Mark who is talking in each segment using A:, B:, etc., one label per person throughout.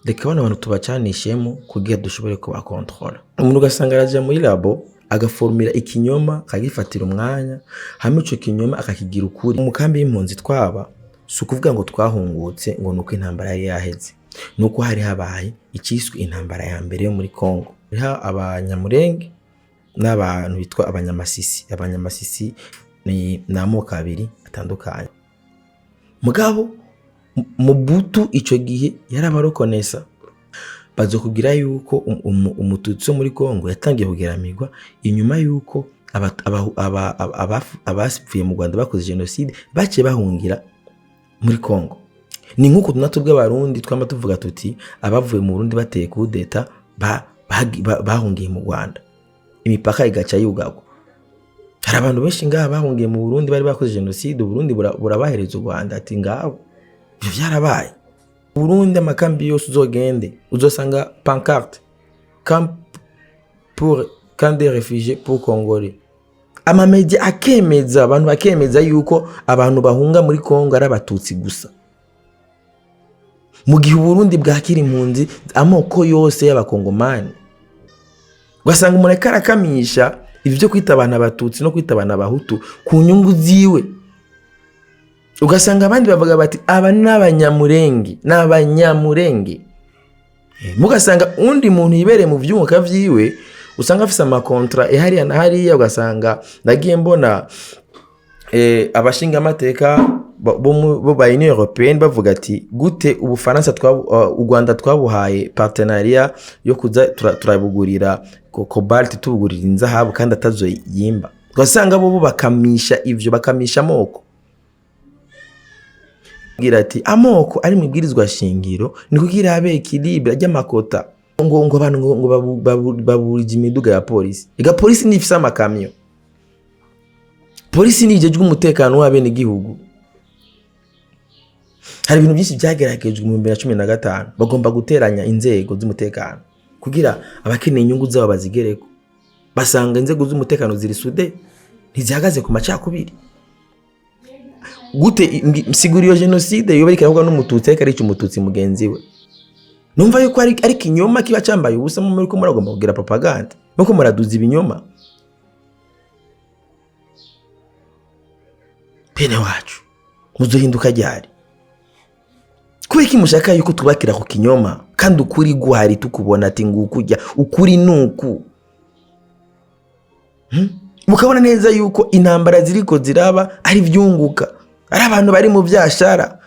A: reka bano bantu tubacanishemo kugira dushobore kuba control. Umuntu ugasanga araje muri labo agaformira ikinyoma akagifatira umwanya hamwe ico kinyoma akakigira ukuri. Mu kambi y'impunzi twaba sukuvuga ngo twahungutse ngo nuko intambara yari yaheze, nuko hari habaye iciswe intambara ya mbere yo muri Kongo. Riha abanyamurenge n'abantu bitwa abanyamasisi. Abanyamasisi ni namoko abiri atandukanye. Mugabo Mobutu ico gihe yarabarokonesa bazo kugira yuko umututsi muri Kongo yatangiye kugeramirwa inyuma yuko abapfuye mu Rwanda bakoze genocide bace bahungira muri Kongo. Ni nkuko tunatubwe abarundi twama tuvuga tuti abavuye mu Burundi bateye kudeta bahungiye mu Rwanda, imipaka igaca yugagwa. Hari abantu benshi ngaha bahungiye mu Burundi bari bakoze genocide, Burundi burabahereza u Rwanda ati ngabo ivyo vyarabaye. Burundi amakambi yose uzogende uzosanga pancarte camp des réfugiés pour Congolais. Amamedia akemeza abantu bakemeza yuko abantu bahunga muri Kongo ari abatutsi gusa. Mu gihe Burundi bwakira impunzi amoko yose y'abakongomani. Ugasanga umuntu akarakamisha ivyo kwita abantu abatutsi no kwita abantu abahutu ku nyungu ziwe. Ugasanga abandi bavuga bati aba n'abanyamurenge mugasanga undi muntu yibereye mu vyumuka vyiwe usanga afise amakontra ehari na hariya. Ugasanga nagiye mbona abashinga amateka bo ba Union Européenne bavuga ati gute Ubufaransa u Rwanda twabuhaye partenariat yo kuza turabugurira cobalt tubugurira inzahabu kandi atazo yimba. Ugasanga bo bakamisha ivyo bakamisha amoko. Gira ati amoko ari mu bwirizwa shingiro ni kugira abe equilibre ry'amakota ngo abantu ngo baburije imiduga ya polisi. Ega polisi ni ifise amakamyo. Polisi ni ijejwe umutekano w'abene gihugu. Hari ibintu byinshi byageragejwe mu 2015 bagomba guteranya inzego z'umutekano kugira abakeneye inyungu zabo bazigereko. Basanga inzego z'umutekano ziri sude ntizihagaze ku macakubiri. Gute msiguriyo genocide yo barika ahubwo n'umututsi ariko ari umututsi mugenzi we. Numva yuko ari kinyoma kiba cyambaye ubusa mu muri ko muragomba kugira propaganda nuko muraduza ibinyoma. Pene wacu muzohinduka ryari? Kubiki mushaka yuko tubakira ku kinyoma kandi ukuri guhari tukubona ati ngukujya ukuri nuku. Mukabona neza yuko intambara ziriko ziraba ari vyunguka, ari abantu bari mu vyashara.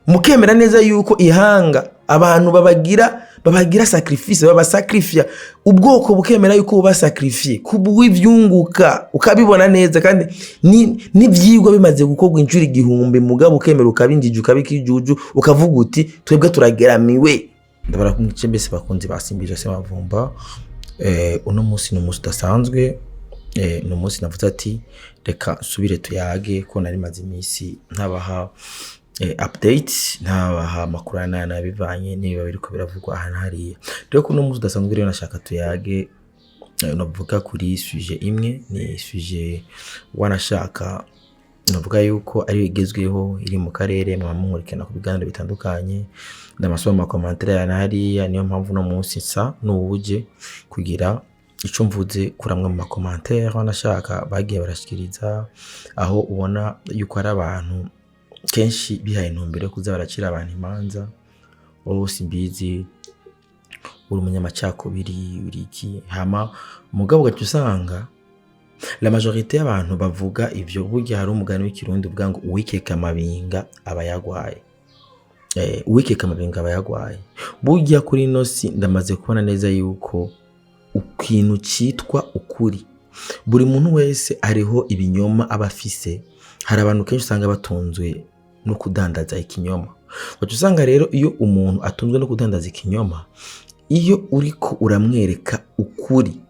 A: Mukemera neza yuko ihanga abantu babagira sacrifice, babasacrifier ubwoko, bukemera yuko bubasacrifier kubw'ivyunguka ukabibona neza kandi nivyigwa bimaze gukorwa injuri igihumbi mugabo ukemera ukabinjije ukabikijuju ukavuga uti twebwe turageramiwe. Ndabara kumwice mbese bakunzi basimbije se bavumba uno munsi no musi dasanzwe. No munsi navuze ati reka subire tuyage ko nari maze imisi ntabaha update ntabaha makuru nabivanye niba biriko biravugwa ahantu hariya. Rero kuno munsi dasanzwe rero nashaka tuyage navuga kuri sujet imwe, ni sujet wanashaka navuga yuko ari igezweho iri mu karere mwamumurikana ku biganiro bitandukanye ndamasoma commentaire hariya. Niyo mpamvu no munsi nsa n'ubuje kugira ico mvuze kuramwe mu commentaire wanashaka bagiye barashikiriza aho ubona yuko ari abantu kenshi bihaye intumbero yo kuza baracira abantu imanza. Wowe simbizi uri umunyamacakubiri uriki hama mugabo gacu usanga la majorité y'abantu bavuga ivyo. Burya hari umugani w'ikirundi uvuga ngo uwikeka amabinga abayagwaye. Uwikeka amabinga abayagwaye. Burya kuri nosi ndamaze kubona neza yuko ukintu citwa ukuri buri muntu wese ariho ibinyoma abafise. Hari abantu kenshi usanga batunzwe no kudandaza ikinyoma. Wacu usanga rero iyo umuntu atunzwe no kudandaza ikinyoma, iyo uriko uramwereka ukuri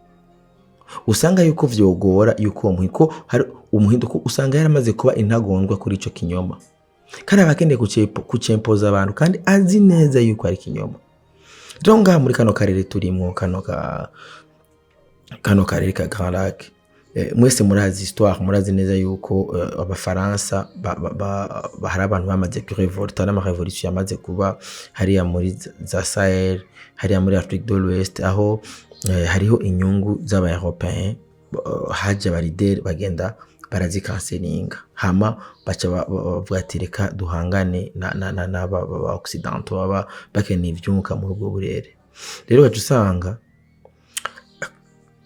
A: usanga yuko vyogora yuko umuhiko hari umuhinduko usanga yaramaze kuba intagondwa kuri ico kinyoma. Kandi abakeneye kucempoza abantu kandi azi neza yuko ari kinyoma. Jonga muri kano karere turimo kano karere ka Grand Lac mwese murazi histoire, murazi neza yuko abafaransa hari abantu bamaze kurevolta n'amarevolution yamaze kuba hariya muri za Sahel, hariya muri Afrique de l'Ouest, aho hariho inyungu z'aba Européens haje abalideri bagenda barazikanselinga, hama baca bavuga ati reka duhangane n'aba Occidentaux baba bakeneye ivyunguka muri ubwo burere. Rero baca usanga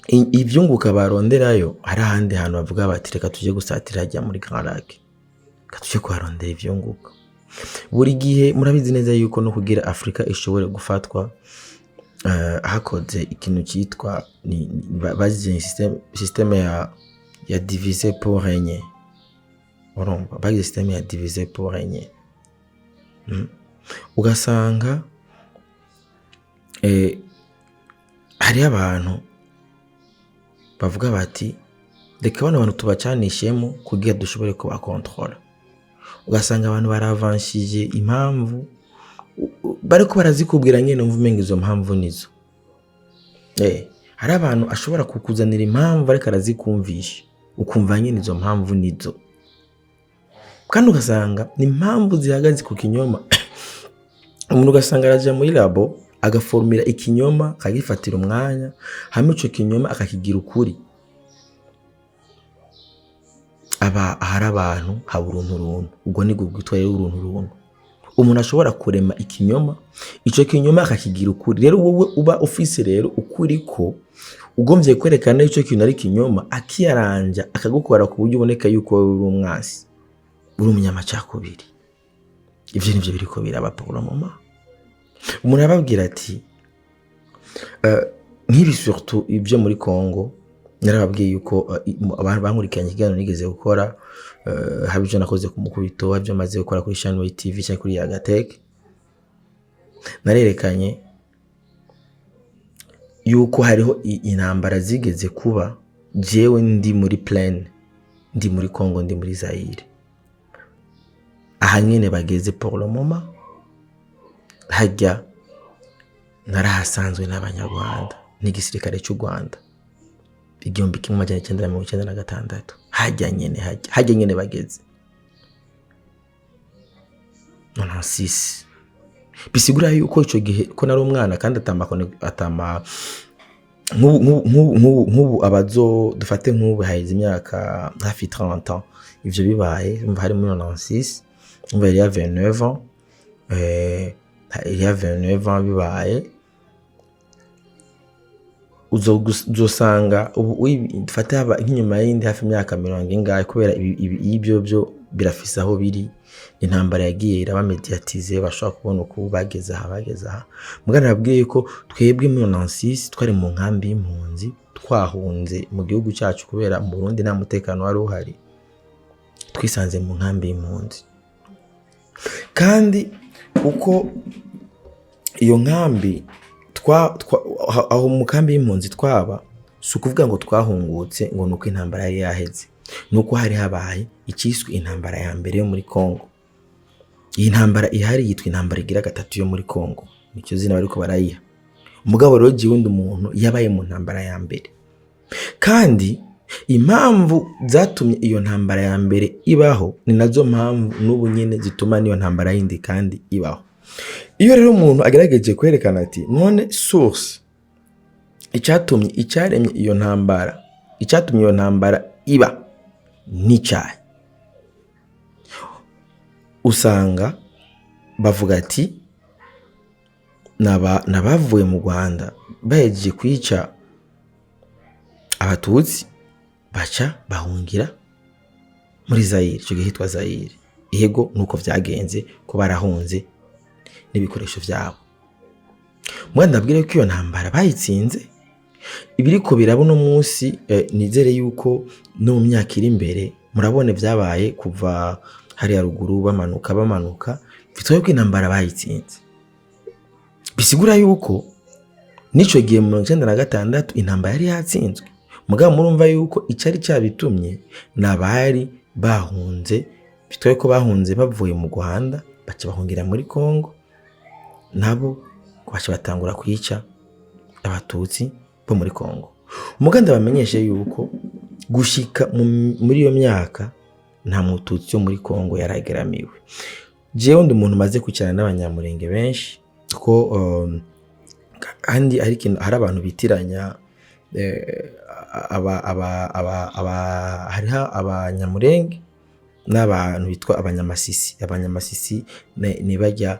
A: ivyunguka baronderayo hari ahandi hantu bavuga bati reka tuje gusatira hajya muri Grand Lac, reka tuje kuharondera ivyunguka. Buri gihe murabizi neza yuko no kugira Afrika ishobore gufatwa hakoze ikintu cyitwa bazize système ya diviser pour régner. Urumva bagize système ya diviser pour régner. Ugasanga hari abantu bavuga bati reka bano bantu tubacanishemo kugira dushobore kuba contrôle. Ugasanga abantu baravanshije impamvu bariko barazikubwira nyene umva umenga izo mpamvu nizo. Hari abantu ashobora kukuzanira impamvu ariko arazikumvisha ukumva nyene izo mpamvu nizo, kandi ugasanga ni impamvu zihagaze ku kinyoma. Umuntu ugasanga araja muri labo agaformira ikinyoma akagifatira umwanya, hama ico kinyoma akakigira ukuri. Hari abantu haba urunturuntu, ubwo ni gutwaye urunturuntu. Umuntu ashobora kurema ikinyoma, ico kinyoma akakigira ukuri. Rero wowe uba ufise rero ukuri ko ugomvye kwerekana ico kintu ari kinyoma, akiyaranja akagukora ku buryo uboneka yuko wowe uri umwasi, uri umunyamacakubiri. Ivyo nivyo biriko biraba pour le moment. Umuntu ababwira ati nk'ibi surtout ibyo muri Congo, narababwiye yuko abantu bankurikiranye ikiganiro nigeze gukora, haba ibyo nakoze ku Mukubito, ibyo maze gukora kuri Channel TV cyangwa kuri Yagatech, narerekanye yuko hariho intambara zigeze kuba jewe ndi muri plaine, ndi muri Congo, ndi muri Zaire. Aha nyene bageze pour le moment hajya narahasanzwe n'Abanyarwanda n'igisirikare cy'u Rwanda 1996 hajya nyene bageze 96. Bisigura yuko ico gihe ko nari umwana kandi atama nk'ubu abazo dufate nk'ubu haize imyaka hafi 30 ans ivyo bibaye hari muri 96, umva yari 29 ans, il y a 29 ans bibaye. Uzosanga ubu dufate haba nk'inyuma y'indi hafi imyaka 40 ingahe, kubera ibyo byo birafisa aho biri. Intambara yagiye iraba mediatize, bashaka kubona uko bageze aha. Mugana nabwiye ko twebwe muri 96 twari mu nkambi y'impunzi, twahunze mu gihugu cyacu kubera mu Burundi nta mutekano wari uhari, twisanze mu nkambi y'impunzi. Kandi uko iyo nkambi aho mu kambi y'impunzi twaba, si ukuvuga ngo twahungutse ngo nuko intambara yari yaheze, nuko hari habaye ikiswe intambara ya mbere yo muri Congo. Iyi ntambara ihari yitwa intambara igira gatatu yo muri Congo, nicyo zina bariko barayiha. Umugabo rero giwundi umuntu yabaye mu ntambara ya mbere, kandi impamvu zatumye iyo ntambara ya mbere ibaho ni nazo mpamvu n'ubu nyene zituma niyo ntambara yindi kandi ibaho. Iyo rero umuntu agerageje kwerekana ati none source icyaremye iyo ntambara iba n'icyayi, usanga bavuga ati nabavuye mu Rwanda bahejeje kwica Abatutsi baca bahungira muri Zaire, cyo gihitwa Zaire. Yego nuko vyagenze ko barahunze n'ibikoresho byabo. Mwanda ndabwire ko iyo ntambara bayitsinze. Ibiriko birabona umunsi nizere yuko no mu myaka iri imbere murabone byabaye kuva hari ya ruguru bamanuka bitwaye ko intambara bayitsinze. Bisigura yuko nico gihe mu 1996 intambara yari yatsinzwe. Mugabo murumva yuko icari cyabitumye nabari bahunze, bitwaye ko bahunze bavuye mu Rwanda baca bahungira muri Congo, nabo baca batangura kwica Abatutsi bo muri Congo. Umuganda bamenyeshe yuko gushika muri iyo myaka nta mututsi wo muri Kongo yarageramiwe. Jewe ndi umuntu maze kwicarana n'abanyamurenge benshi ko kandi hari abantu bitiranya hariho abanyamurenge n'abantu bitwa abanyamasisi ni bajya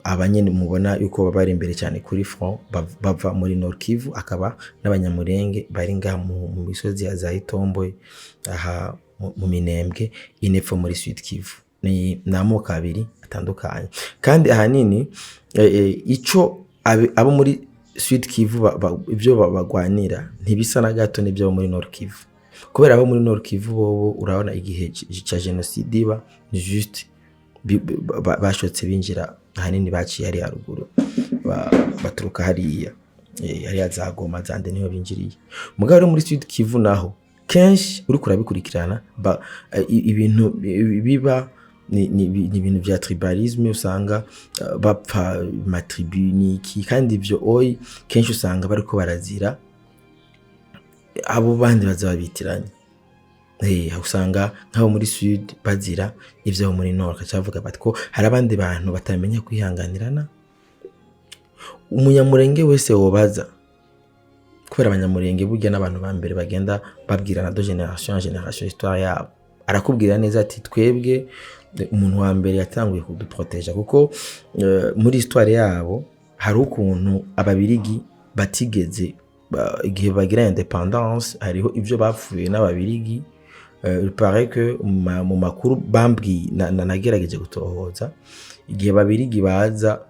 A: abanyene mubona yuko bari imbere cyane kuri front bava muri Nord Kivu, akaba n'abanyamurenge bari ngaha mu misozi ya za Itomboye aha mu Minembwe inepfo muri Sud Kivu. Ni amoko abiri atandukanye kandi ahanini ico abo muri Sud Kivu ibyo bagwanira ntibisa na gato n'ibyo muri Nord Kivu, kubera abo muri Nord Kivu bo urabona igihe cya genocide iba ni juste bashotse binjira ahanini baciye ari haruguru baturuka hariya hariya za Goma zande niho binjiriye. Mugabo muri Sud Kivu naho kenshi uri kurabikurikirana ibintu biba ni ibintu bya tribalisme, usanga bapfa matribu niki kandi ibyo kenshi usanga bariko barazira abo bandi bazabitiranye. Usanga nk'abo muri Sud bazira ibyo muri Nord, kacavuga bati ko hari abandi bantu batamenya kwihanganirana. Umunyamurenge wese wobaza, kubera abanyamurenge burya n'abantu ba mbere bagenda babwirana de generation en generation histoire yabo, arakubwira neza ati twebwe umuntu wa mbere yatanguye kuduproteja kuko muri histoire yabo hari ukuntu ababirigi batigeze igihe bagira independence hariho ibyo bapfuye n'ababirigi. Il paraît que mu makuru bambwi nagerageje gutohoza igihe babirigi baza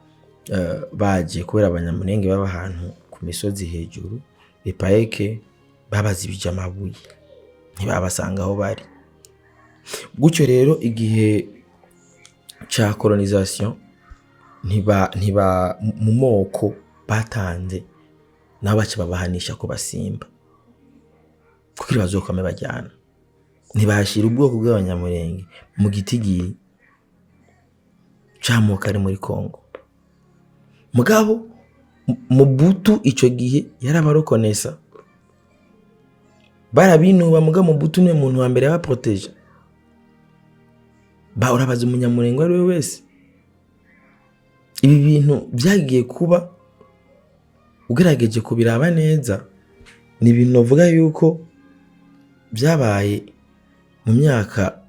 A: baje kubera abanyamurenge baba ahantu ku misozi hejuru, il paraît que babazibije amabuye ntibabasanga aho bari. Gutyo rero igihe cha colonisation ntiba mu moko batanze nabo bace babahanisha ko basimba kuko bazokame bajyana, ntibashira ubwoko bw'abanyamurenge mu gitigiri cy'amoko ari muri Kongo. Mugabo Mobutu ico gihe yarabarokonesa barabinuba, mugabo Mobutu ni umuntu wa mbere yabaproteje. Urabaza umunyamurenge ari we wese ibi bintu byagiye kuba ugerageje kubiraba neza, ni ibintu uvuga yuko byabaye mu myaka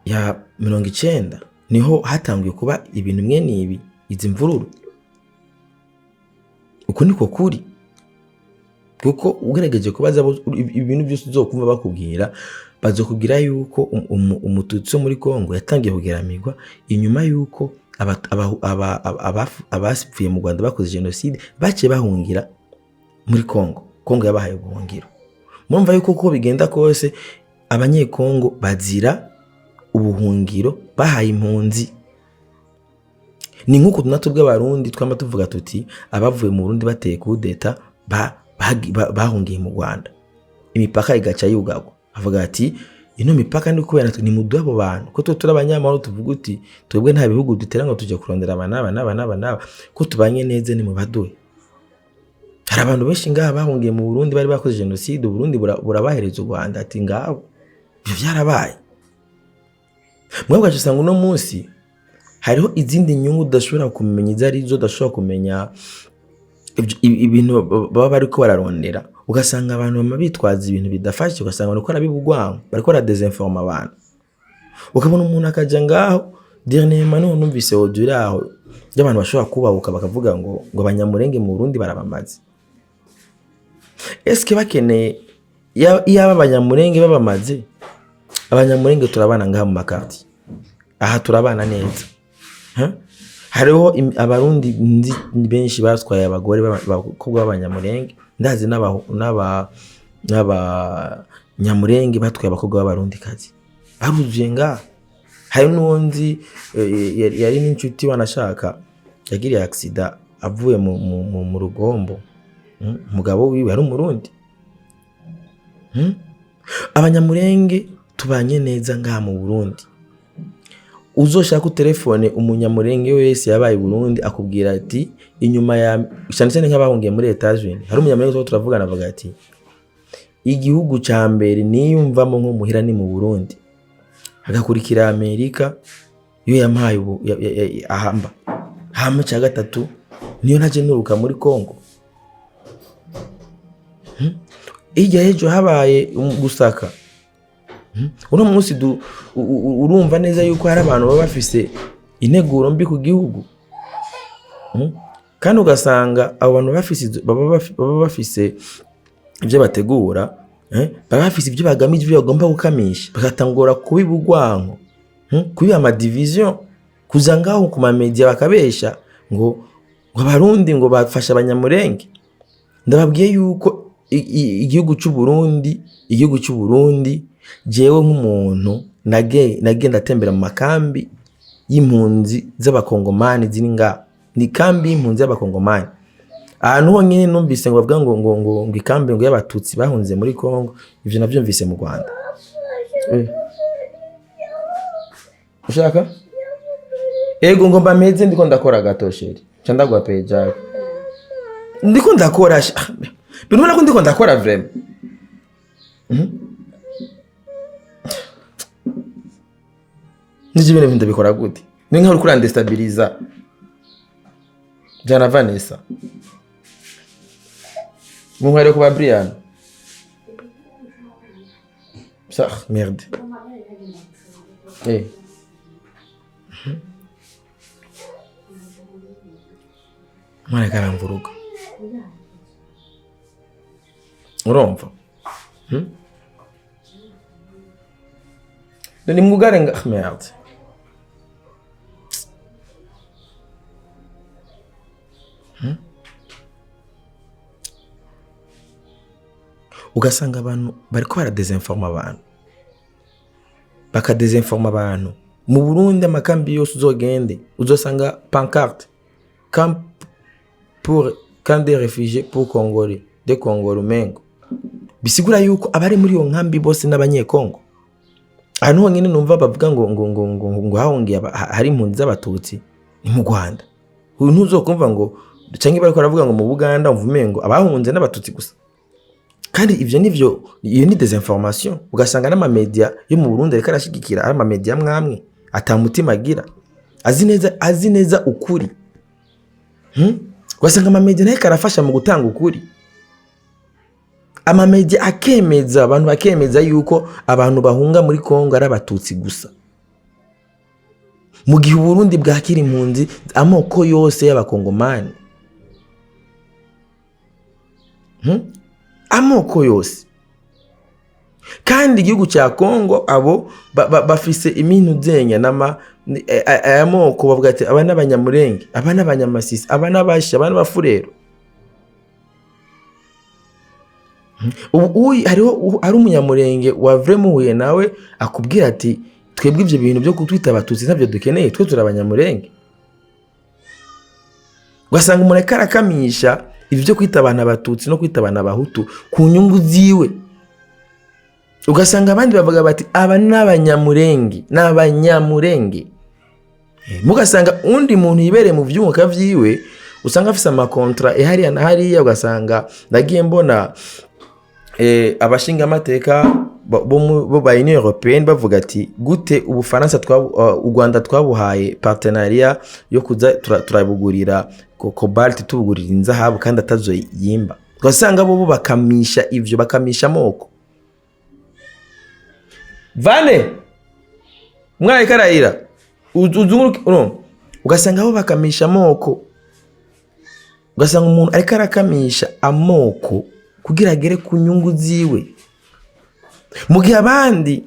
A: ya 90 niho hatangiye kuba ibintu mwene ibi izi mvururu. Uko niko kuri kuko ugerageje kubaza ibintu byose uzokumva bakubwira bazokubwira yuko umututsi muri Kongo yatangiye kugeramirwa inyuma yuko abasipfuye mu Rwanda bakoze genocide bace bahungira muri Kongo. Kongo yabahaye ubuhungiro. Mumva yuko uko bigenda kose abanyekongo bazira ubuhungiro bahaye impunzi. Ni nkuko tunatubwe abarundi twama tuvuga tuti abavuye mu Burundi bateye kudeta bahungiye mu Rwanda, imipaka igaca yugagwa. Avuga ati ino mipaka ndi kubera ni muduha abo bantu ko turi abanyamahoro, tuvuga uti twebwe nta bihugu dutera ngo tujye kurondera abana ko tubanye neza ni mu baduhe. Hari abantu benshi ngaha bahungiye mu Burundi bari bakoze genocide, Burundi burabahereza u Rwanda ati ngabo ibyo byarabaye. Mwebwe usanga uno munsi hariho izindi nyungu udashobora kumenya izari zo, udashobora kumenya ibintu baba bari ko bararondera, ugasanga abantu bama bitwaza ibintu bidafashe, ugasanga bariko arabibugwango bariko ara desinforma abantu. Ukabona umuntu akaja ngaho dernièrement numvise audio aho y'abantu bashobora kubabuka bakavuga ngo abanyamurenge mu Burundi barabamaze. Eske bakeneye yaba abanyamurenge babamaze? Abanyamurenge turabana ngaha mu makati aha turabana neza. Hariho abarundi benshi batwaye abagore bakobwa b'abanyamurenge, ndazi n'aba nyamurenge batwaye abakobwa b'abarundi kazi baruzuye ngaha. Hari n'undi yari n'inshuti wanashaka yagiriye accident avuye mu Rugombo, umugabo wiwe ari umurundi. Abanyamurenge tubanye neza ngaha mu Burundi. Uzoshaka telefone umunyamurenge wese yabaye Burundi akubwira ati inyuma ya cyane nk'abahungiye muri Etats-Unis, hari umunyamurenge tuvugana avuga ati igihugu ca mbere niyumvamo nko muhira ni mu Burundi, hagakurikira Amerika yo yampaye ahamba, hama ca gatatu niyo naje nuruka muri Kongo. Ijya ejo habaye gusaka, uno munsi urumva neza yuko hari abantu baba bafise integuro mbi ku gihugu, kandi ugasanga abo bantu baba bafise ibyo bategura, baba bafise ibyo bagamije, ibyo bagomba gukamisha, bagatangura kubibugwanko, kubiba amadivision, kuza ngaho ku mamedia bakabesha ngo abarundi ngo bafasha abanyamurenge. Ndababwiye yuko igihugu cy'u Burundi jewe nk'umuntu nagenda atembera mu makambi y'impunzi z'abakongomani ziri nga, ni kambi y'impunzi y'abakongomani. Ahantu honyine numvise ngo bavuga ngo ikambi ngo y'abatutsi bahunze muri Kongo, ivyo navyumvise mu Rwanda. Ushaka? Ego ngomba meze ndiko ndakora gato sheri. Chandagwa peja. Ndiko ndakora binubona ko ndiko ndakora vraiment. Nijibene vinda bikora gute? Ni nka uriko urandestabiliza. Jana Vanessa. Muhare ko ba Brian. Ça merde. Mwana karamvuruga. Urumva? Ni mugare nga merde. Ugasanga abantu bariko baradesinforma abantu, bakadesinforma abantu. Mu Burundi amakambi yose uzogende uzosanga pancarte camp pour camp des réfugiés pour Congolais de Congolo Mengo, bisigura yuko abari muri yo nkambi bose n'abanyekongo. Ahantu honyine numva bavuga ngo hahongiye hari impunzi z'abatutsi ni mu Rwanda. Uyu ntuzokumva ngo canke bariko baravuga ngo mu Buganda umvumengo abahunze n'abatutsi gusa. Kandi ivyo nivyo, iyo ni desinformation. Ugasanga n'amamedia yo mu Burundi ariko arashigikira ari amamedia mwamwe atamutima agira, azi neza ukuri. Ugasanga amamedia nayo karafasha mu gutanga ukuri. Amamedia akemeza abantu, bakemeza yuko abantu bahunga muri Kongo ari abatutsi gusa, mu gihe Burundi bwakira impunzi amoko yose y'abakongomani. Amoko yose. Kandi igihugu cya Kongo abo bafise iminu zenya amoko bavuga ati aba n'abanyamurenge, aba n'abanyamasisi, aba n'abashi, aba n'abafurero. Hariho ari umunyamurenge wa vraiment huye nawe akubwira ati twebwe ivyo bintu byo kutwita abatutsi ntabyo dukeneye, twe turabanyamurenge. Ugasanga umuntu akarakamisha ivyo kwita abantu abatutsi no kwita abantu abahutu ku nyungu ziwe. Ugasanga abandi bavuga bati aba n'abanyamurenge, n'abanyamurenge. Mugasanga undi muntu yibereye mu vyumuka vyiwe, usanga afise amakontra hariya na hariya. Ugasanga ndagiye mbona abashinga amateka bo ba Union Européenne bavuga ati gute Ubufaransa u Rwanda twabuhaye partenariat yo kuza turabugurira cobalt, tubugurira inzahabu kandi atazo yimba. Ugasanga bo bakamisha ivyo, bakamisha amoko. Vane mwaye karayira ugasanga bo bakamisha amoko. Ugasanga umuntu ariko arakamisha amoko kugira agere ku nyungu ziwe, mu gihe abandi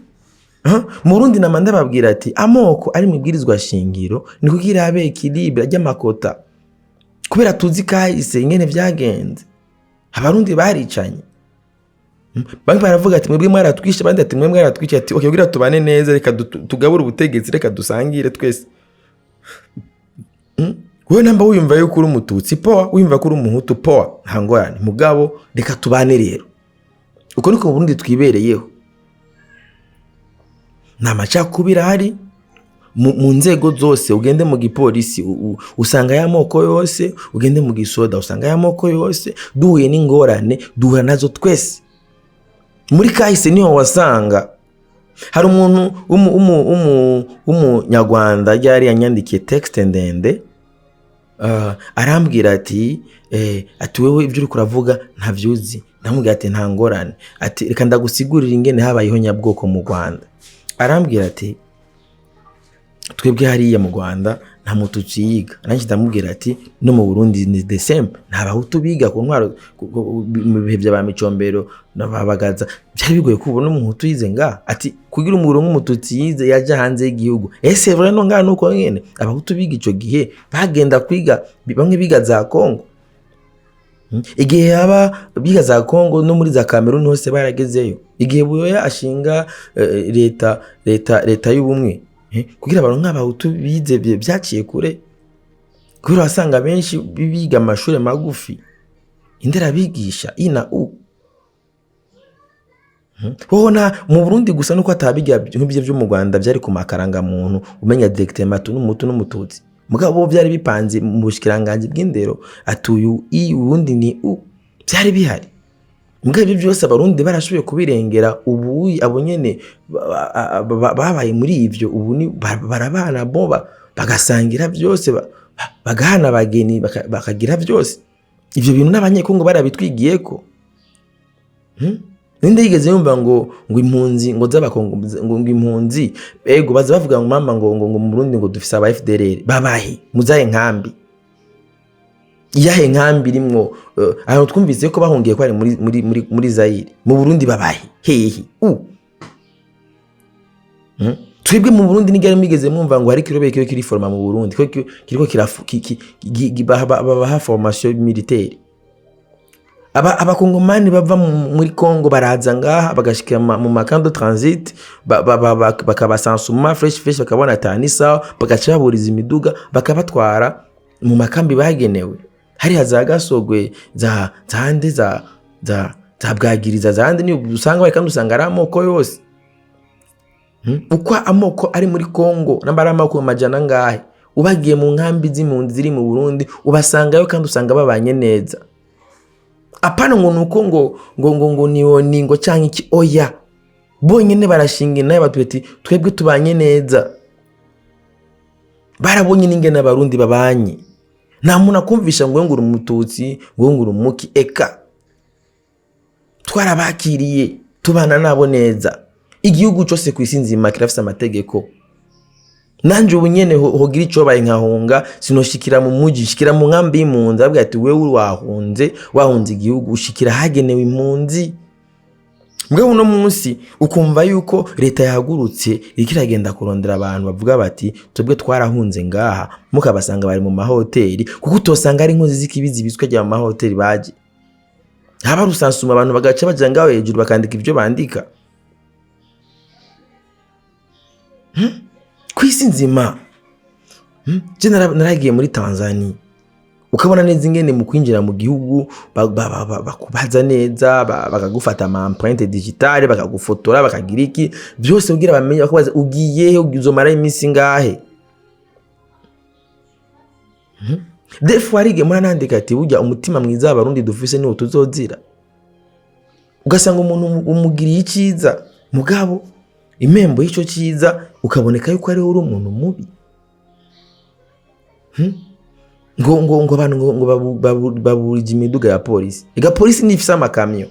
A: mu Burundi namanda babwira ati amoko ari mubwirizwa shingiro ni kugira abe equilibre ry'amakota, kubera tuzi kahise ingene vyagenze. Abarundi baricanye, bamwe baravuga ati mwebwe mwaratwishe, abandi ati mwebwe mwaratwishe, ati okay kugira tubane neza reka tugabura ubutegetsi, reka dusangire twese. Wewe namba wiyumva yuko uri umututsi poa, wiyumva ko uri umuhutu poa, ntangorane, mugabo reka tubane rero. Uko niko Burundi twibereyeho. Nta macakubira hari mu nzego zose. Ugende mu gipolisi usanga y'amoko yose, ugende mu gisoda usanga y'amoko yose. Duhuye n'ingorane duhura nazo twese. muri kahise niho wasanga hari umuntu w'umunyarwanda yari yanyandikiye texte ndende arambwira ati wewe ibyo uri kuravuga ntavyuzi. Ndamubwira ati nta ngorane, ati reka ndagusigurira ingene habayeho nyabwoko mu Rwanda. Arambwira ati twebwe hariya mu Rwanda nta mututsi yiga. Nanjye ndamubwira ati no mu Burundi ni the same, nta bahutu biga ku ntwaro mu bihe bya Micombero n'ababagaza. Byari bigoye kubona umuhutu yize nga, ati kugira umuro nk'umututsi yize yaje hanze y'igihugu. Ese vura no nga nuko nyene abahutu biga ico gihe bagenda kwiga, bamwe biga za Kongo. Igihe aba biga za Kongo no muri za Cameroon hose baragezeyo. Igihe Buyoya ashinga leta y'ubumwe, kugira abantu nk'abahutu bize byaciye kure, kubera wasanga benshi biga amashuri magufi indera bigisha ina u Hohona mu Burundi gusa nuko atabiga nk'ibyo byo mu Rwanda byari ku makaranga muntu umenya directement n'umutu n'umututsi. Mugabo byari bipanze mu bushikiranganje bw'indero atuyu ubundi ni u byari bihari. Mugabo ibyo byose abarundi barashoboye kubirengera. Ubu abo nyene babaye muri ivyo, ubu ni barabana boba bagasangira byose, bagahana bageni bakagira byose. Ivyo bintu n'abanyekongo barabitwigiyeko. Ninde yigeze yumva ngo impunzi ngo z'abakongo ngo impunzi ego baza bavuga ngo mama ngo mu Burundi ngo dufise aba FDLR babahe muzaye nkambi yahe nkambi rimwo aho twumvise ko bahungiye ko ari muri Zaire. Mu Burundi babahe hehe twebwe mu Burundi nigere migeze mwumva ngo hari kirobe kiyo kiri forma mu Burundi ko kiriko baha formation militaire. Abakongomani bava muri Kongo baraza ngaha bagashikira mu makando transit bakabasansuma fresh bakabona atani sawa, bagaca baburiza imiduga bakabatwara mu makambi bagenewe. Hari haza Gasogwe za hande za Bwagiriza za hande ni usanga bari kandi usanga ari amoko yose. Uko amoko ari muri Kongo nambara amoko majana ngahe, ubagiye mu nkambi z'impunzi ziri mu Burundi ubasangayo kandi usanga babanye neza. Apana ngo nuko ngo ni ngo cyangwa iki, oya bonyene barashinga naye batweti twebwe tubanye neza. Barabonye n'ingene abarundi babanye. Nta muntu akumvisha ngo ngura umututsi ngo ngura umuki, eka twarabakiriye tubana nabo neza. Igihugu cyose kwisinzima kirafise amategeko. Nanje ubu nyene hogira ico baye nkahunga sinoshikira mu muji, shikira mu nkambi y'impunzi avuga ati wewe wahunze igihugu ushikira hagenewe impunzi. Mugabo no munsi ukumva yuko leta yahagurutse ikiragenda kurondera abantu bavuga bati twebwe twarahunze ngaha, mukabasanga bari mu mahoteli kuko utosanga ari inkozi z'ikibizi biswe rya mu mahoteli baje. Haba rusansuma abantu bagaca baja ngaho hejuru bakandika ivyo bandika. Kwisinzima je naragiye muri Tanzania ukabona neza ingene mu kwinjira mu gihugu bakubaza neza, bakagufata ama empreinte digitale, bakagufotora, bakagira iki byose kugira bamenye bakabaza ugiyehe, uzomara iminsi ngahe. Defu arige mwanandika ati burya umutima mwiza abarundi dufise niwo tuzozira. Ugasanga umuntu umugiriye iciza mugabo impembo y'ico ciza ukaboneka yuko ari uri umuntu mubi. Ngo abantu ngo baburije imiduga ya polisi. Ega polisi ni ifise amakamyo.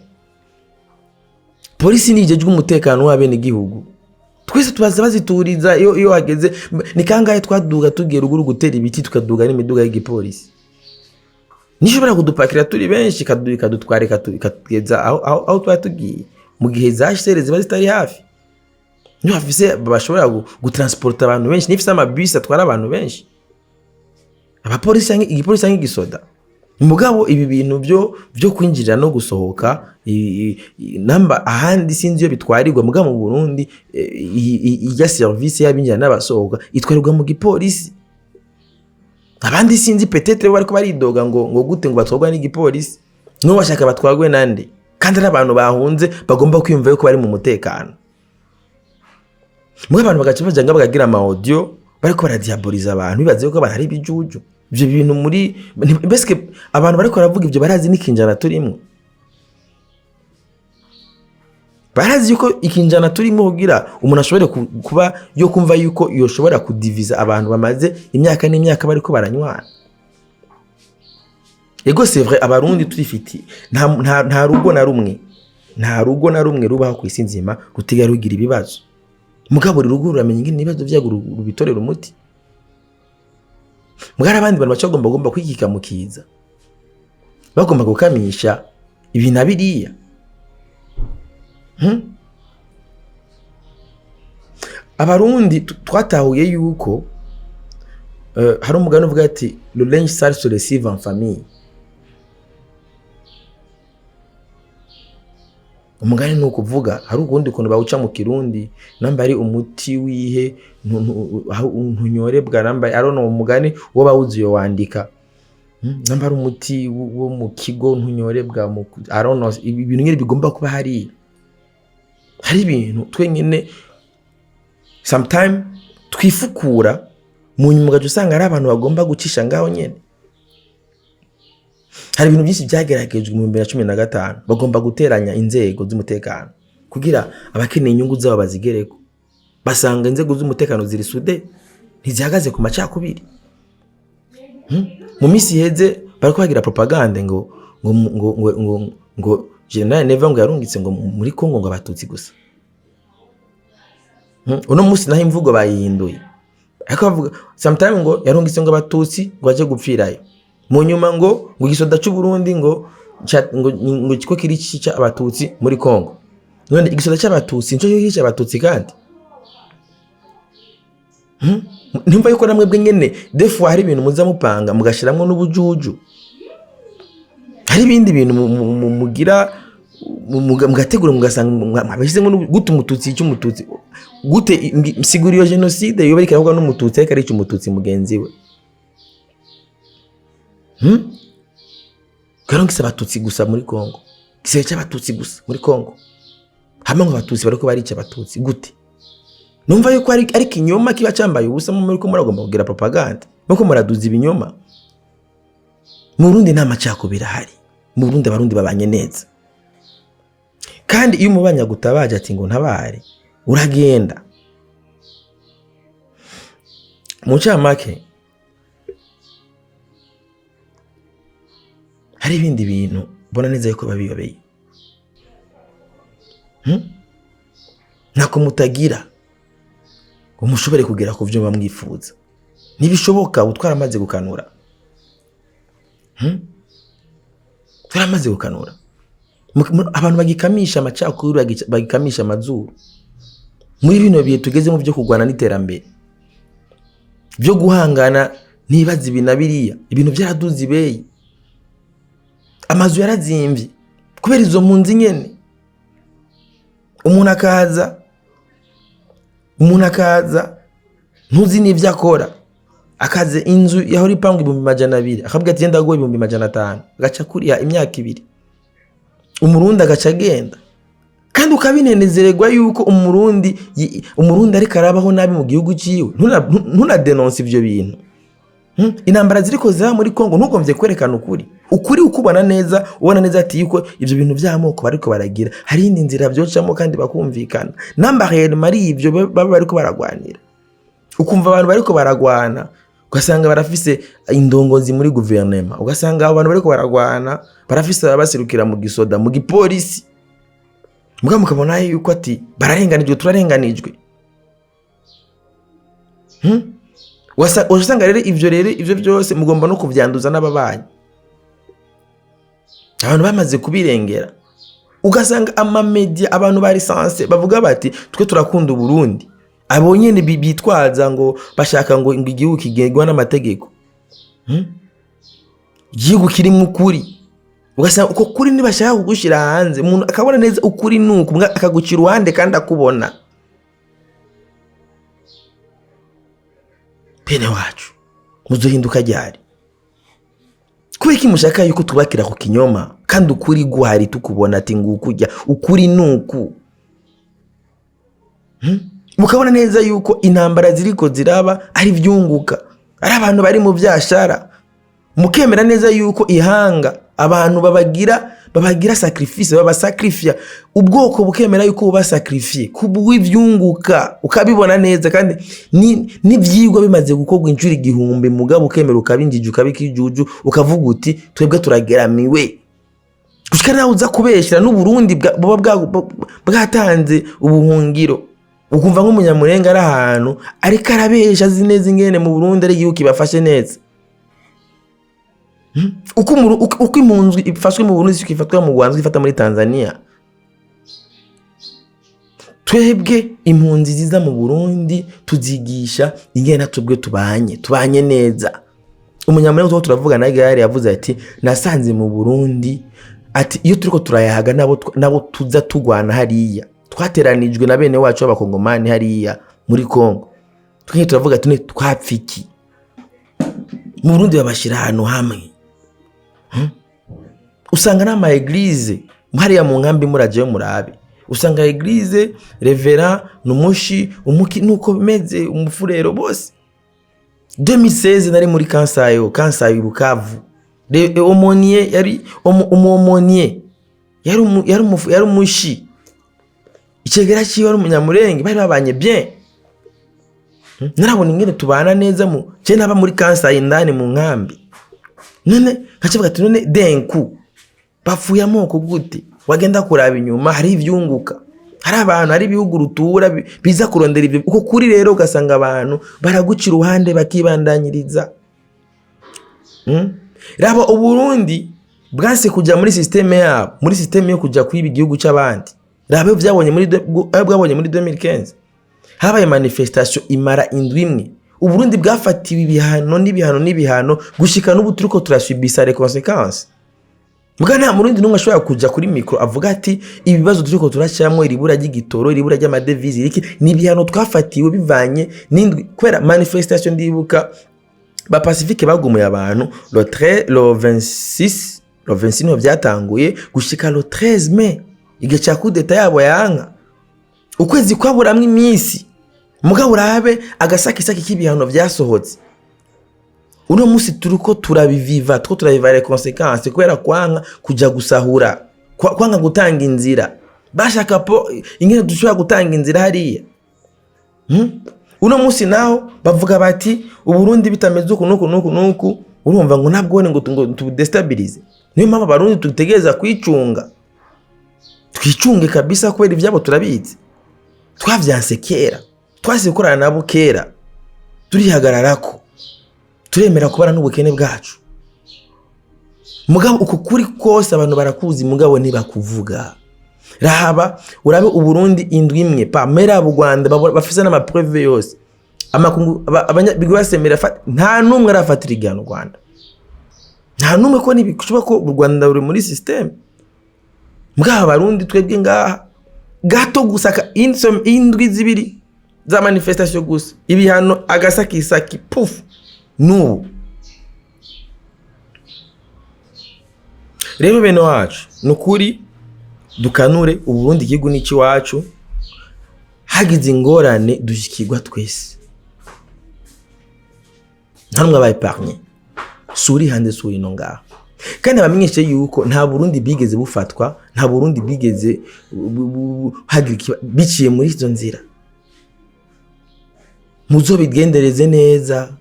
A: Polisi ni ijejwe umutekano w'abene igihugu. Twese tubaza bazituriza iyo hageze. Ni kangahe twaduga tugiye ruguru gutera ibiti tukaduga n'imiduga y'igipolisi. Nishobora kudupakira turi benshi kadutware katugeza aho twatugiye mu gihe zashereze bazitari hafi. Niyo hafise bashobora gutransporta abantu benshi, nifise amabisi atwara abantu benshi. Abapolisi igipolisi ngigisoda. Mugabo ibi bintu byo kwinjira no gusohoka namba ahandi sinzi yo bitwarirwa mugabo mu Burundi ijya service y'abinjira n'abasohoka itwarirwa mu gipolisi. Abandi sinzi petetre bari ko baridoga ngo gute ngo batwagwa n'igipolisi. No bashaka batwagwe nande kandi ari abantu bahunze bagomba kwiyumva yuko bari mu mutekano. Mwe abantu bagaca bajanga bagagira ama audio bariko baradiaboliza abantu bibaze yuko abantu ari bijuju. Ivyo bintu muri beske abantu bariko baravuga ivyo barazi n'ikinjana turimo. barazi yuko ikinjana turimo kugira umuntu ashobore kuba yo kumva yuko yoshobora kudiviza abantu bamaze imyaka n'imyaka bariko baranywana. Ego c'est vrai abarundi turifiti nta rugo na rumwe rubaho ku isi nzima rutiga rugira ibibazo. Mugabo rugo ruramenya ingene ibibazo byago rubitorera umuti. Mugara abandi bantu bacagomba kwikika mukiza. Bagomba gukamisha ibintu biriya. Abarundi twatahuye yuko hari umugani uvuga ati le linge sale se lessive en famille. Umugani nuko uvuga hari ukundi kuntu bawuca mu Kirundi namba ari umuti wihe ntunyorebwa namba arono umugani wo bawuzi yo wandika namba ari umuti wo mu kigo ntunyorebwa arono ibintu nyine bigomba kuba hari ibintu twenyine sometime twifukura mu nyuma gaje usanga ari abantu bagomba gucisha ngaho nyene. Hari ibintu byinshi byageragejwe mu 2015 bagomba guteranya inzego z'umutekano kugira abakeneye inyungu zabo bazigereko. Basanga inzego z'umutekano ziri sude ntizihagaze ku macakubiri. Mu misi heze bariko bagira propaganda ngo General Neva ngo yarungitse ngo muri Kongo ngo abatutsi gusa. Uno musi naho imvugo bayihinduye. Ariko bavuga sometime ngo yarungitse ngo abatutsi ngo aje gupfirayo. Mu nyuma ngo igisoda cy'u Burundi ngo kiko kiri cica abatutsi muri Kongo. None igisoda cy'abatutsi nco yica abatutsi kandi. Nimba yuko namwe bwe nyene defu hari ibintu muza mupanga mugashiramwe n'ubujuju. Hari ibindi bintu mugira mugategura mugasanga abashyize ngo gute umututsi cy'umututsi gute msiguriyo genocide yo barika ahubwo n'umututsi ariko ari cy'umututsi mugenzi we. Karongisa abatutsi gusa muri Kongo. Gisebe cy'abatutsi gusa muri Kongo. Hamwe ngo abatutsi bariko barica abatutsi gute? Numva yuko ari kinyoma kiba cyambaye ubusa muri ko muragomba kugira propaganda. Nuko muraduza ibinyoma. Mu Burundi nta macakubira hari. Mu Burundi abarundi babanye neza. Kandi iyo umubanya gutabaje ati ngo ntabare uragenda. Mu cyamake hari ibindi bintu bona neza yuko babiyobeye. Nako mutagira umushobore kugera ku byo bamwifuza. Nibishoboka utwara amaze gukanura. Turamaze gukanura. Abantu bagikamisha amacakuru bagikamisha amazuru. Muri bino bihe tugeze mu byo kugwana n'iterambere. Byo guhangana nibaza ibinabiriya. Ibintu byaraduze ibeyi. Amazu yarazimvye kubera izo mpunzi nyene. Umuntu akaza ntuzi n'ivyo akora. Akaze inzu yahora ipangwa 200 akabwa ati yenda goye 500 agaca kuriya imyaka 2. Umurundi agaca agenda. Kandi ukabinenezererwa yuko umurundi ari karabaho nabi mu gihugu ciwe. Ntuna denonce ivyo bintu. Intambara ziriko za muri Kongo ntukomvye kwerekana ukuri ukubona neza ubona neza ati yuko ivyo bintu by'amoko bariko baragira hari indi nzira byocamo kandi bakumvikana. Namba rero mari ivyo baba bariko baragwanira. Ukumva abantu bariko baragwana ugasanga barafise indongozi muri guverinoma ugasanga abantu bariko baragwana barafise abasirukira mu gisoda mu gipolisi mukabona yuko ati bararenganijwe turarenganijwe. Wasanga rero ivyo byose mugomba no kuvyanduza n'ababanyi. Abantu bamaze kubirengera. Ugasanga amamedia abantu bari sanse bavuga bati twe turakunda Burundi. Abo nyene bitwaza ngo bashaka ngo igihugu kigengwa n'amategeko. Igihugu kiri mu kuri. Ugasanga uko kuri nibashaka kugushira hanze umuntu akabona neza ukuri nuko akagucira uwande kandi akubona. Pene wacu muzohinduka ryari? Kubiki mushaka yuko tubakira ku kinyoma kandi ukuri guhari tukubona ati ngukujya ukuri nuku. Mukabona neza yuko intambara ziriko ziraba ari vyunguka. Ari abantu bari mu byashara. Mukemera neza yuko ihanga abantu babagira sacrifice, babasacrifia ubwoko bukemera yuko bubasacrifie kubw'ivyunguka ukabibona neza, kandi n'ivyigwa bimaze gukorwa injuri igihumbi mugabo ukemera ukabinjije ukabikijuju ukavuga uti twebwe turageramiwe. Gushika nawe uza kubeshira n'Uburundi bwatanze ubuhungiro, ukumva nk'umunyamurenga ari ahantu ariko arabesha azi neza ingene mu Burundi ari igihugu kibafashe neza. Uko impunzi ifashwe mu Burundi ifatwa mu Rwanda ifata muri Tanzania. Twebwe impunzi ziza mu Burundi tuzigisha ingene natubwe tubanye neza. Umunyamurenga turavuga na Gare yavuze ati nasanze mu Burundi ati iyo turiko turayahaga nabo tuza tugwana hariya, twateranijwe na bene wacu b'abakongomani hariya muri Kongo, twinye turavuga ati twapfiki mu Burundi babashira hano hamwe. Usanga n'ama eglise hariya mu nkambi muraje murabe, usanga eglise Reverend Numushi umuki nuko bimeze umufurero bose. 2016 nari muri Kansayo Bukavu, Omonier yari Omonier yari umushi, icegera ciwe ari umunyamurenge, bari babanye bien. Narabona ingene tubana neza mu je naba muri Kansayo indani mu nkambi. None kacivuga ati none denku bafuye amoko gute, wagenda kuraba inyuma hari ivyunguka, hari abantu hari ibihugu rutura biza kurondera ivyo uko kuri. Rero ugasanga abantu baraguca iruhande bakibandanyiriza. Rabo Uburundi bwanse kujya muri systeme yabo, muri systeme yo kujya kwiba igihugu cy'abandi. Rabo byabonye muri 2015 habaye manifestation imara indwi imwe. Uburundi bwafatiwe ibihano gushika n'ubu turiko turasubisa les conséquences. Muga nta Murundi numwe ashobora kuja kuri micro avuga ati ibibazo turiko turacamwe iribura ry'igitoro, iribura ry'amadevize, iki ni ibihano twafatiwe bivanye n'indwi kwera manifestation. Ndibuka ba Pacifique bagumuye abantu le 26 byatanguye gushika le 13 mai igihe cya coup d'état yabo yanka, ukwezi kwaburamwe iminsi. Mugabo urabe agasakisaki k'ibihano byasohotse. Uno musi turiko turabiviva les conséquences kwera kwanga kuja gusahura, kwanga gutanga inzira. Bashaka po ingene dushobora gutanga inzira hariya. Uno musi naho bavuga bati Uburundi bitameze uko nuko, urumva ngo ntabwo ngo tudestabilize. Niyo mpamvu Abarundi tutegereza kwicunga, twicunge kabisa kwera ivyabo turabizi, twavyanse kera, twase gukorana nabo kera, turihagararako, turemera kubara n'ubukene bwacu. Mugabo uko kuri kose abantu barakuzi, mugabo ntibakuvuga. Rahaba urabe Uburundi indwi imwe pa mera bu Rwanda bafise n'ama preuve yose, amakungu bigwasemera nta numwe arafatira igihano Rwanda, nta numwe ko nibikuba ko u Rwanda ruri muri system. Mugabo Abarundi twebwe ngaha gato gusaka indwi zibiri za manifestation gusa, ibihano agasakisaki puf nubu. Rero bene wacu nukuri dukanure Uburundi igihugu n'iki wacu, hagize ingorane dushikirwa twese, ntamwe abayipargne suri hande suri no ngaha. Kandi bamenyeshe yuko nta Burundi bigeze bufatwa, nta Burundi bigeze hagira biciye muri izo nzira. Muzo bigendereze neza,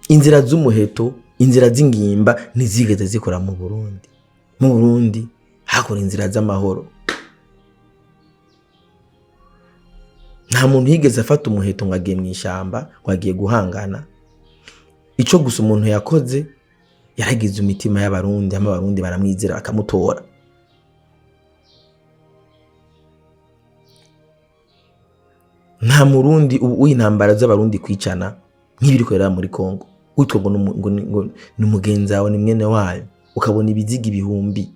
A: inzira z'umuheto, inzira z'ingimba nizigeze zikora mu Burundi. Mu Burundi hakora inzira z'amahoro. Nta muntu yigeze afata umuheto ngo agiye mu ishamba, ngo agiye guhangana. Ico gusa umuntu yakoze yaragize imitima y'Abarundi, Abarundi baramwizera bakamutora. Nta Murundi ubu intambara z'Abarundi kwicana nk'ibiri korera muri Kongo, utwo ngo n'umugenzi wawe ni mwene wayo, ukabona ibiziga ibihumbi,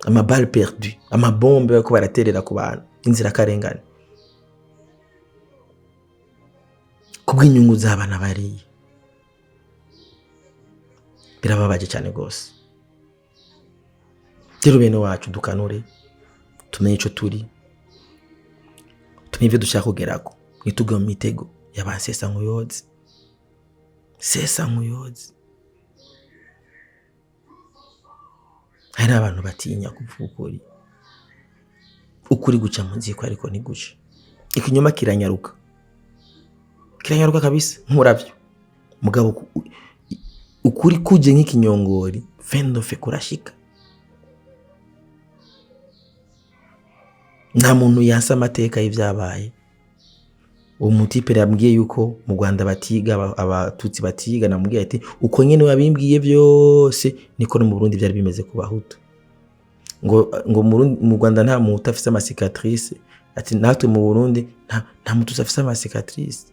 A: amaballe perdu, amabombe bako baraterera ku bantu, inzira karengane kubw'inyungu z'abana bari. Birababaje cyane gose. Rero bene wacu dukanure, tumenye ico turi, tumenye dushaka kugerako, nitugwe mu mitego y'abasesa nkuyozi. Sesa nkuyozi hari abantu batinya kuvuga ukuri guca mu nziko ariko ntiguce. Ikinyoma kiranyaruka kabisa nk'uravyo, mugabo ukuri kuje nk'ikinyongori fendofe kurashika. Nta muntu yansa amateka y'ivyabaye. Uwo mutipe yambwiye yuko mu Rwanda batiga, abatutsi batiga, namubwiye ati uko nyene wabimbwiye byose niko no mu Burundi byari bimeze ku bahutu. Ngo mu Rwanda nta muntu afise ama cicatrice, ati natwe mu Burundi nta muntu afise ama cicatrice.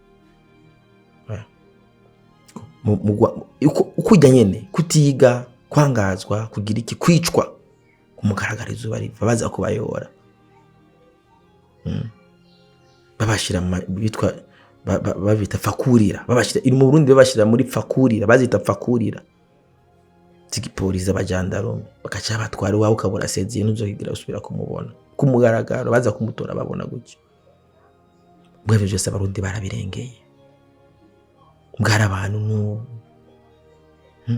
A: Ukujya nyene kutiga, kwangazwa, kugira iki, kwicwa kumugaragara izuba riva, baza kubayora. Babashira bitwa babita fakurira, babashira iri mu Burundi babashira muri fakurira, bazita fakurira. Tigipoliza abajandarume bakaca batwara wawe ukabura seziye ntuzohigira usubira kumubona kumugaragaro, baza kumutora babona gutyo. Bwavyo byose abarundi barabirengeye. Bwara abantu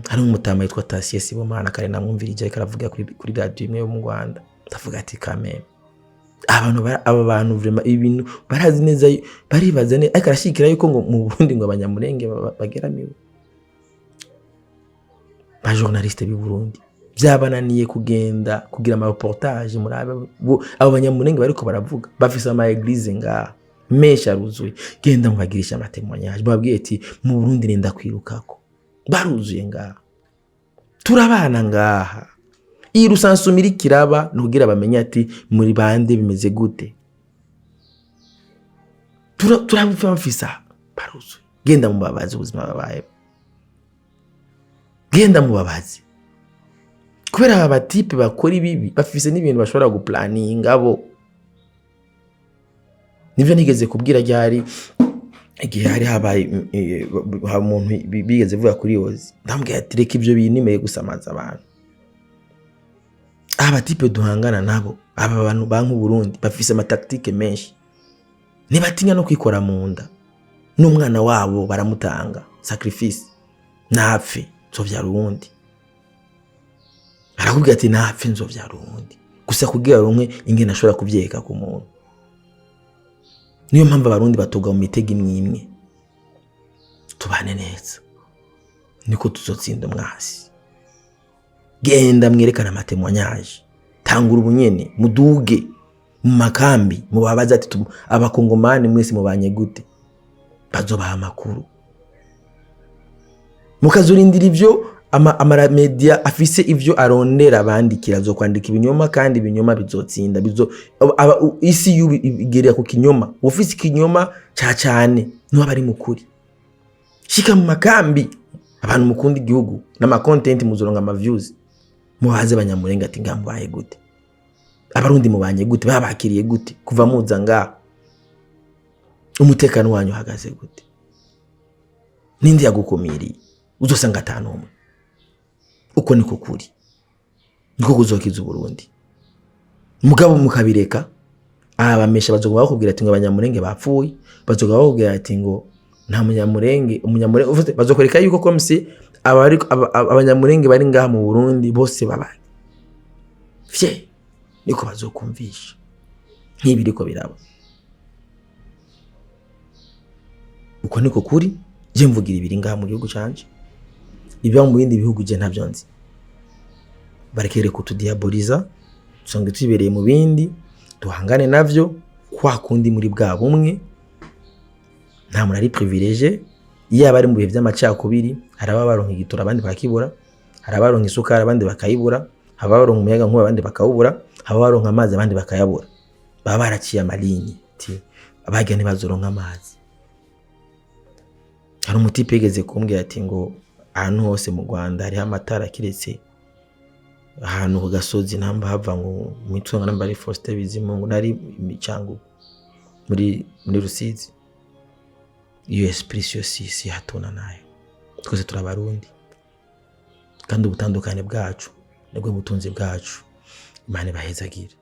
A: hari umutama yitwa Tasiye Sibomana kare namwumvirije karavuga kuri radio imwe yo mu Rwanda, ndavuga ati kameme aba bantu vraiment ibintu barazi neza, baribaza ne ariko arashikira yuko ngo mu Burundi ngo abanyamurenge bageramiwe. Ba journaliste b'i Burundi byabananiye kugenda kugira ama reportage muri abo banyamurenge bariko baravuga, bafise ama eglise nga mesha ruzuye, genda mubagirisha amatemonyage, babwiye ati mu Burundi nenda kwirukako, baruzuye nga turabana ngaha. Irusansumira ikiraba nugira bamenye ati muri bande bimeze gute, turabufisa baruzuye. Genda mubabaze ubuzima babaye, genda mubabaze, kubera aba batipe bakora ibibi bafise n'ibintu bashobora guplaninga bo. Nivyo nigeze kubwira ryari igihe hari habaye umuntu bigeze vuga kuri Ozi, ndambwiye ati reka ivyo bintu nimeye gusamaza abantu. Aba tipe duhangana nabo, aba bantu banku Burundi bafise ama tactique menshi, nibatinya no kwikora mu nda n'umwana wabo baramutanga sacrifice napfe nzovyara uwundi. Arakubwira ati napfe nzovyara uwundi gusa kugira rumwe ingene ashobora kuvyeka ku muntu. Niyo mpamvu abarundi batoga mu mitego imwe. Tubane neza niko tuzotsinda umwasi. Genda mwerekana amatemonyage, tangura ubunyene, muduge mu makambi, mubabaza ati abakongomani mwese mubanye gute, bazobaha amakuru. Mukazurindira ivyo ama media afise ivyo arondera bandikira zo kwandika ibinyoma, kandi ibinyoma bizotsinda, isi yubigerera ku kinyoma. Ufise ikinyoma cyane no bari mukuri. Shika mu makambi, abantu mukunda igihugu n'ama content muzoronga ama views, mubaze abanyamurenge ati ngambaye gute, abarundi mubanye gute, babakiriye gute, kuva muza nga umutekano wanyu hagaze gute, nindi yagukomiriye, uzosanga atanumwe. Uko niko kuri, niko kuzokiza Burundi. Mugabo mukabireka, abamesha bazoga bakubwira ati ngo abanyamurenge bapfuye, bazoga bakubwira ati ngo nta umunyamurenge bazokoreka yuko komse abanyamurenge bari ngaha mu Burundi bose babaye fye, niko bazokumvisha nk'ibiriko biraba. Uko niko kuri, je mvugira ibiri ngaha mu gihugu canje, ibya mu bindi bihugu je ntavyo nzi. Barekere kutudiaboliza, tusanga tubereye mu bindi, tuhangane navyo kwa kundi muri bwa bumwe. Nta muntu ari privilege, iyo abari mu bihe by'amacakubiri, hari abaronka igitura abandi bakibura, hari abaronka isukari abandi bakayibura, hari abaronka umuyaga nkuba abandi bakawubura, hari abaronka amazi abandi bakayabura. Baba baraciye amalinyi ati abajya ntibazoronka amazi. Hari umutipe yigeze kumbwira ati ngo ahantu hose mu Rwanda hari amatara kiretse ahantu ku gasozi namba hava ngo Mitwanga namba ari Faustin Bizimungu nari imicango muri Rusizi. US Precious hatuna nayo. Twese turabarundi, kandi ubutandukane bwacu nibwo butunzi bwacu. Imana bahezagira.